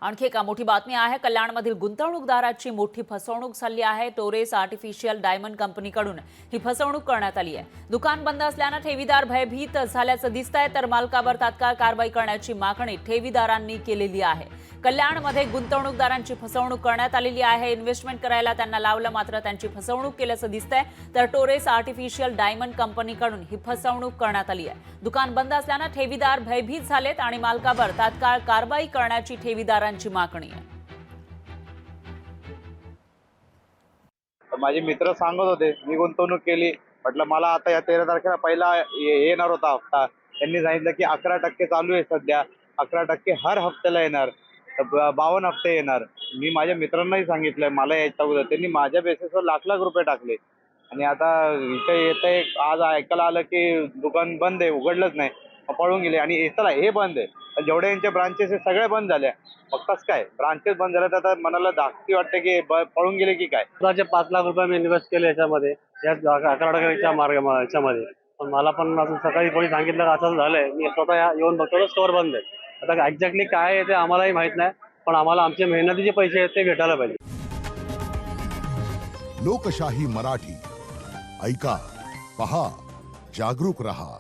आणखी एका मोठी बातमी आहे। कल्याणमधील गुंतवणूकदाराची मोठी फसवणूक झाली आहे। टोरेस आर्टिफिशियल डायमंड कंपनीकडून ही फसवणूक करण्यात आली आहे। दुकान बंद असल्याने ठेवीदार भयभीत झाल्याचं दिसतंय, तर मालकावर तात्काळ कारवाई करण्याची मागणी ठेवीदारांनी केलेली आहे। कल्याणमध्ये गुंतवणूकदारांची फसवणूक करण्यात आलेली आहे। इन्व्हेस्टमेंट करायला त्यांना लावलं, मात्र त्यांची फसवणूक केल्याचं दिसतंय। तर टोरेस आर्टिफिशियल डायमंड कंपनीकडून ही फसवणूक करण्यात आली आहे। दुकान बंद असल्याने ठेवीदार भयभीत झालेत आणि मालकावर तात्काळ कारवाई करण्याची ठेवीदारांची मागणी आहे। माझे मित्र सांगत होते, मी गुंतवणूक केली, म्हटलं मला आता या 13 तारखेला पहिला येणार होता हप्ता। त्यांनी सांगितलं की 11% चालू आहे सध्या, 11% हर हप्त्याला येणार, 52 हप्ते येणार। मी माझ्या मित्रांनाही सांगितलं मला यायचं अगोदर, त्यांनी माझ्या बेसिसवर लाख रुपये टाकले। आणि आता इथे येतंय, आज ऐकायला आलं की दुकान बंद आहे, उघडलंच नाही, पळून गेले। आणि चला हे बंद आहे, जेवढे यांचे ब्रांचेस आहे सगळे बंद झाले, मग कसं काय ब्रांचेस बंद झाले? तर आता मनाला धाकटी वाटते की पळून गेले की काय। स्वतःचे 5 लाख रुपये मी इन्व्हेस्ट केले याच्यामध्ये, या 11 याच्यामध्ये। पण मला पण अजून सकाळी कोणी सांगितलं का असं झालंय, मी स्वतः येऊन बघतो स्टोअर बंद आहे। आता एक्झॅक्टली काय आहे ते आम्हालाही माहित नाही, पण आम्हाला आमचे मेहनतीचे पैसे आहेत ते भेटायला पाहिजे। लोकशाही मराठी ऐका, पहा, जागरूक रहा।